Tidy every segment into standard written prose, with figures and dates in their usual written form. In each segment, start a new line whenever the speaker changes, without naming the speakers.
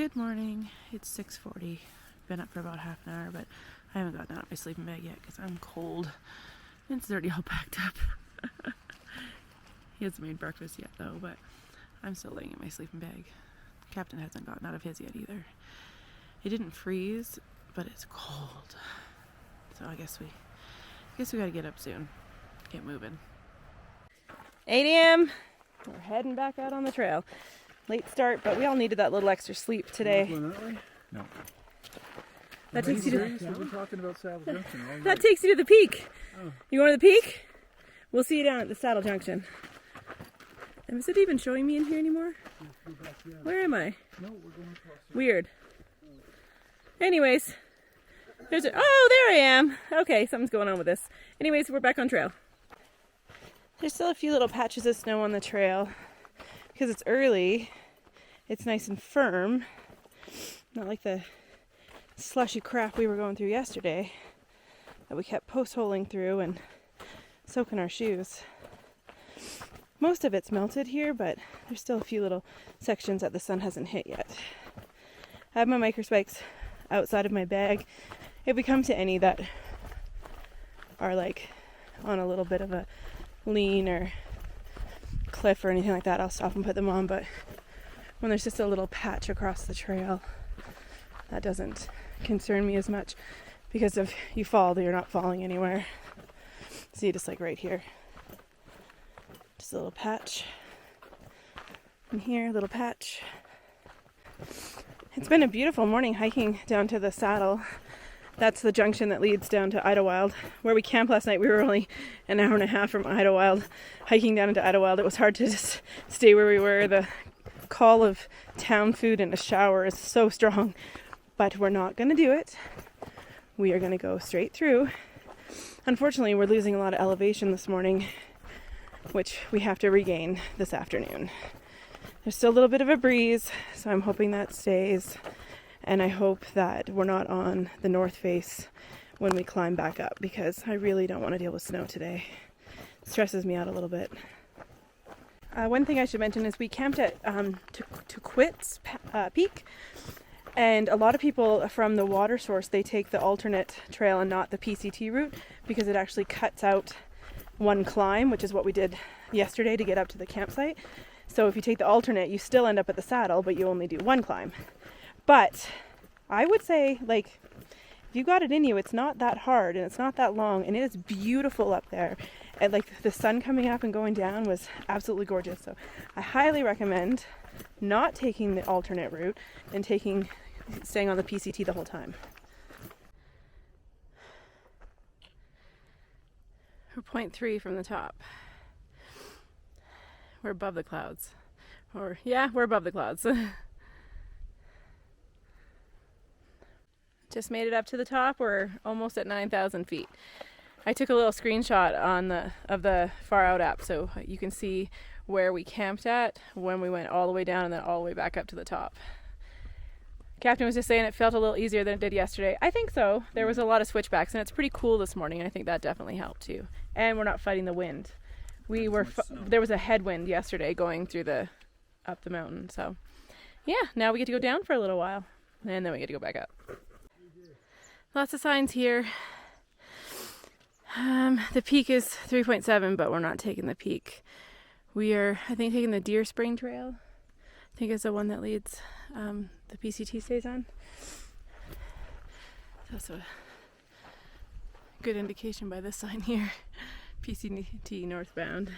Good morning. It's 6:40. I've been up for about half an hour, but I haven't gotten out of my sleeping bag yet because I'm cold. It's already all packed up. He hasn't made breakfast yet though, but I'm still laying in my sleeping bag. Captain hasn't gotten out of his yet either. It didn't freeze, but it's cold. So I guess we gotta get up soon. Get moving. 8 a.m. We're heading back out on the trail. Late start, but we all needed that little extra sleep today.
No.
That takes you to
That
takes you to the peak.
Oh.
You going to the peak? We'll see you down at the Saddle Junction. And is it even showing me in here anymore? Where am I?
No, we're going across.
Weird. Anyways, oh, there I am. Okay, something's going on with this. Anyways, we're back on trail. There's still a few little patches of snow on the trail. Because it's early, it's nice and firm. Not like the slushy crap we were going through yesterday that we kept post-holing through and soaking our shoes. Most of it's melted here, but there's still a few little sections that the sun hasn't hit yet. I have my micro spikes outside of my bag. If we come to any that are like on a little bit of a lean or cliff or anything like that, I'll stop and put them on. But when there's just a little patch across the trail, that doesn't concern me as much, because if you fall, you're not falling anywhere. See, just like right here, just a little patch, and here a little patch. It's been a beautiful morning hiking down to the saddle. That's the junction that leads down to Idlewild. Where we camped last night, we were only an hour and a half from Idlewild. Hiking down into Idlewild, it was hard to just stay where we were. The call of town food and a shower is so strong. But we're not going to do it. We are going to go straight through. Unfortunately, we're losing a lot of elevation this morning, which we have to regain this afternoon. There's still a little bit of a breeze, so I'm hoping that stays. And I hope that we're not on the north face when we climb back up, because I really don't want to deal with snow today. It stresses me out a little bit. One thing I should mention is we camped at Tuquit's Peak, and a lot of people from the water source, they take the alternate trail and not the PCT route, because it actually cuts out one climb, which is what we did yesterday to get up to the campsite. So if you take the alternate, you still end up at the saddle, but you only do one climb. But I would say, like, if you got it in you, it's not that hard and it's not that long, and it is beautiful up there. And like the sun coming up and going down was absolutely gorgeous. So I highly recommend not taking the alternate route and staying on the PCT the whole time. We're 0.3 from the top. We're above the clouds. We're above the clouds. Just made it up to the top. We're almost at 9,000 feet. I took a little screenshot of the Far Out app, so you can see where we camped at when we went all the way down and then all the way back up to the top. Captain was just saying it felt a little easier than it did yesterday. I think so. There was a lot of switchbacks, and it's pretty cool this morning, and I think that definitely helped too. And we're not fighting the wind. There was a headwind yesterday going through up the mountain. So yeah, now we get to go down for a little while, and then we get to go back up. Lots of signs here. The peak is 3.7, but we're not taking the peak. We are, I think, taking the Deer Spring Trail. I think it's the one that leads, the PCT stays on. That's a good indication by this sign here. PCT northbound.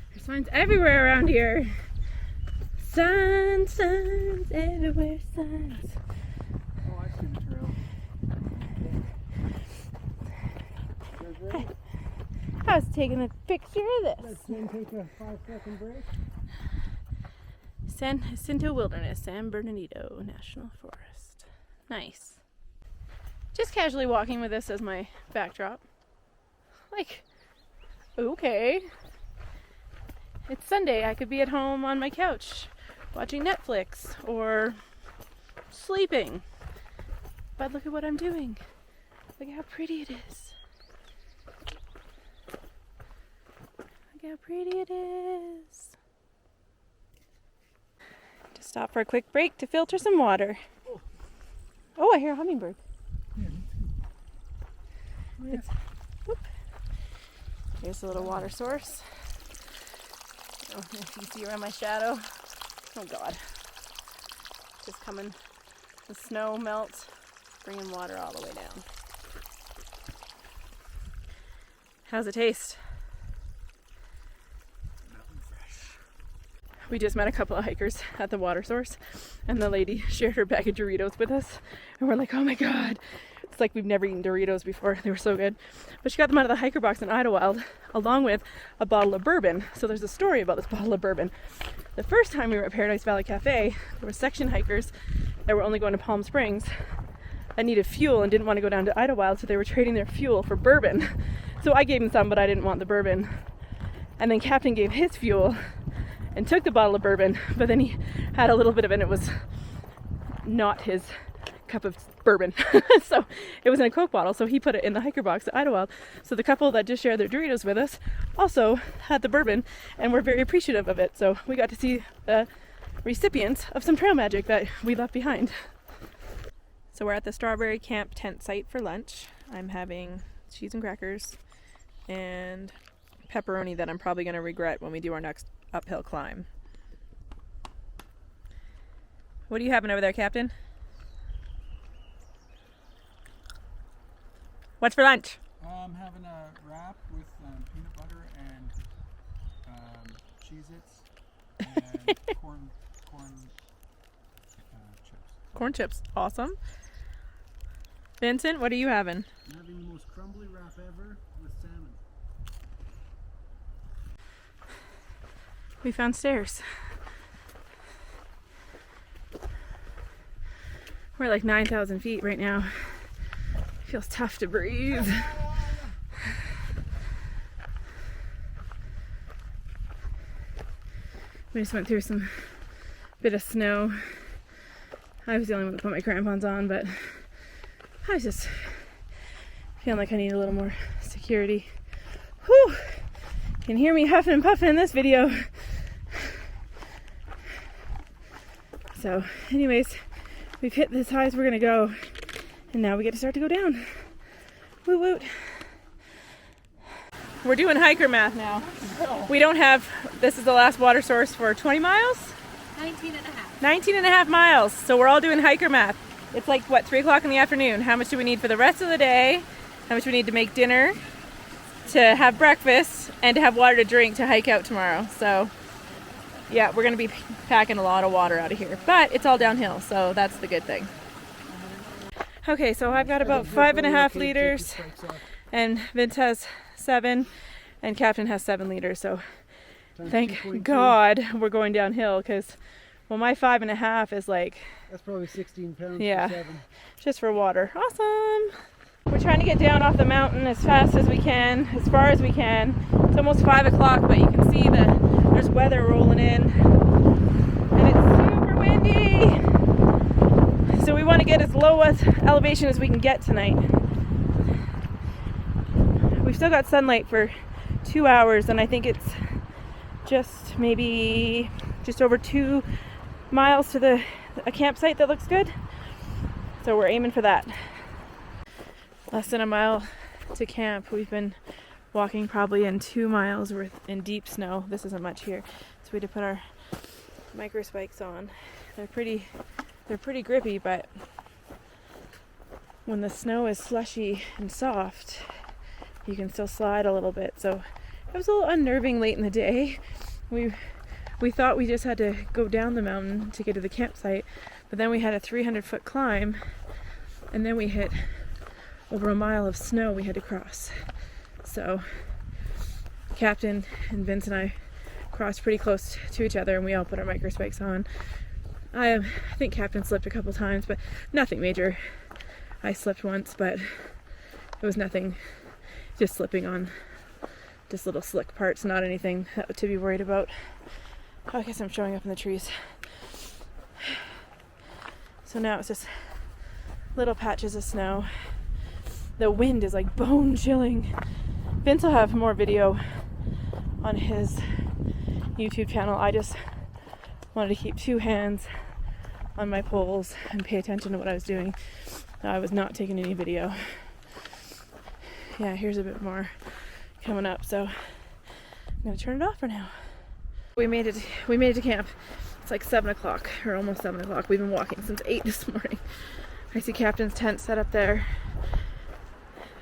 There's signs everywhere around here. Signs everywhere, signs.
Oh, I see the trail.
I was taking a picture of this.
Let's then take a 5-second break.
San Jacinto Wilderness, San Bernardino National Forest. Nice. Just casually walking with this as my backdrop. Like, okay. It's Sunday. I could be at home on my couch watching Netflix or sleeping. But look at what I'm doing. Look at how pretty it is. Look how pretty it is. Stop for a quick break to filter some water. Oh, I hear a hummingbird. It's, whoop. Here's a little water source. Oh, if you see around my shadow. Oh God. Just coming. The snow melts, bringing water all the way down. How's it taste? We just met a couple of hikers at the water source, and the lady shared her bag of Doritos with us, and we're like, oh my God. It's like we've never eaten Doritos before. They were so good. But she got them out of the hiker box in Idlewild, along with a bottle of bourbon. So there's a story about this bottle of bourbon. The first time we were at Paradise Valley Cafe, there were section hikers that were only going to Palm Springs that needed fuel and didn't want to go down to Idlewild, so they were trading their fuel for bourbon. So I gave him some, but I didn't want the bourbon. And then Captain gave his fuel and took the bottle of bourbon, but then he had a little bit of it and it was not his cup of bourbon. So it was in a Coke bottle, so he put it in the hiker box at Idlewild. So the couple that just shared their Doritos with us also had the bourbon and were very appreciative of it. So we got to see the recipients of some trail magic that we left behind. So we're at the Strawberry Camp tent site for lunch. I'm having cheese and crackers and pepperoni that I'm probably going to regret when we do our next uphill climb. What are you having over there, Captain? What's for lunch?
I'm having a wrap with peanut butter and Cheez-Its and corn chips.
Corn chips. Awesome. Vincent, what are you having?
I'm having the most crumbly wrap ever with salmon.
We found stairs. We're like 9,000 feet right now. It feels tough to breathe. We just went through some bit of snow. I was the only one to put my crampons on, but I was just feeling like I need a little more security. Whew! You can hear me huffing and puffing in this video. So, anyways, we've hit as high as we're gonna go, and now we get to start to go down. Woot woot. We're doing hiker math now. We don't have, this is the last water source for 20 miles?
19 and a half.
19 and a half miles. So we're all doing hiker math. It's like, what, 3 o'clock in the afternoon. How much do we need for the rest of the day? How much do we need to make dinner, to have breakfast, and to have water to drink to hike out tomorrow? So, yeah, we're going to be packing a lot of water out of here. But it's all downhill, so that's the good thing. Okay, so I've got about 5.5 liters, and Vince has 7, and Captain has 7 liters. So thank God we're going downhill, because, well, my 5.5 is like...
That's probably 16 pounds
yeah,
for 7.
just for water. Awesome! We're trying to get down off the mountain as fast as we can, as far as we can. It's almost 5 o'clock, but you can see that there's weather rolling in, and it's super windy. So we want to get as low as elevation as we can get tonight. We've still got sunlight for 2 hours, and I think it's just maybe just over 2 miles to a campsite that looks good. So we're aiming for that. Less than a mile to camp. We've been walking probably in 2 miles worth in deep snow. This isn't much here. So we had to put our micro spikes on. They're pretty grippy, but when the snow is slushy and soft, you can still slide a little bit. So it was a little unnerving late in the day. We thought we just had to go down the mountain to get to the campsite, but then we had a 300-foot climb, and then we hit over a mile of snow we had to cross. So Captain and Vince and I crossed pretty close to each other, and we all put our micro spikes on. I think Captain slipped a couple times, but nothing major. I slipped once, but it was nothing, just slipping on just little slick parts, not anything to be worried about. Oh, I guess I'm showing up in the trees. So now it's just little patches of snow. The wind is like bone chilling. Vince will have more video on his YouTube channel. I just wanted to keep 2 hands on my poles and pay attention to what I was doing. I was not taking any video. Yeah, here's a bit more coming up, so I'm gonna turn it off for now. We made it to camp. It's like 7 o'clock, or almost 7 o'clock. We've been walking since 8 this morning. I see Captain's tent set up there.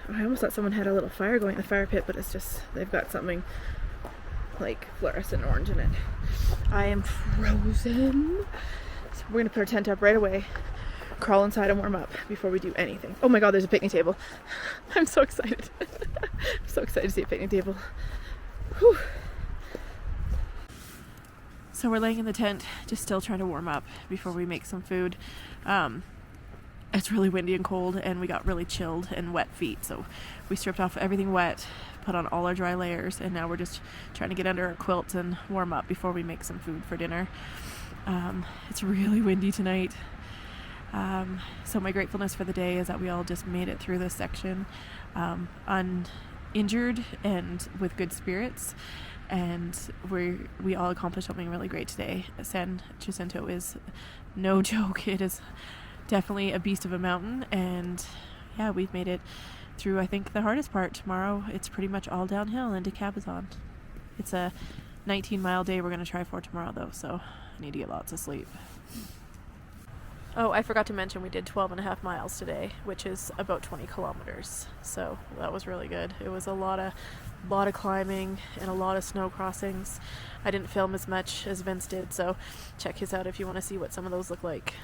I almost thought someone had a little fire going in the fire pit, but it's just, they've got something like fluorescent orange in it. I am frozen. So we're gonna put our tent up right away, crawl inside and warm up before we do anything. Oh my god, there's a picnic table. I'm so excited. I'm so excited to see a picnic table. Whew. So we're laying in the tent, just still trying to warm up before we make some food. It's really windy and cold, and we got really chilled and wet feet, so we stripped off everything wet, put on all our dry layers, and now we're just trying to get under our quilts and warm up before we make some food for dinner. It's really windy tonight, so my gratefulness for the day is that we all just made it through this section uninjured and with good spirits, and we all accomplished something really great today. San Jacinto is no joke. It is definitely a beast of a mountain, and yeah, we've made it through, I think, the hardest part. Tomorrow it's pretty much all downhill into Cabazon. It's a 19-mile day we're going to try for tomorrow though, so I need to get lots of sleep. Oh, I forgot to mention we did 12.5 miles today, which is about 20 kilometers, so that was really good. It was a lot of climbing and a lot of snow crossings. I didn't film as much as Vince did, so check his out if you want to see what some of those look like.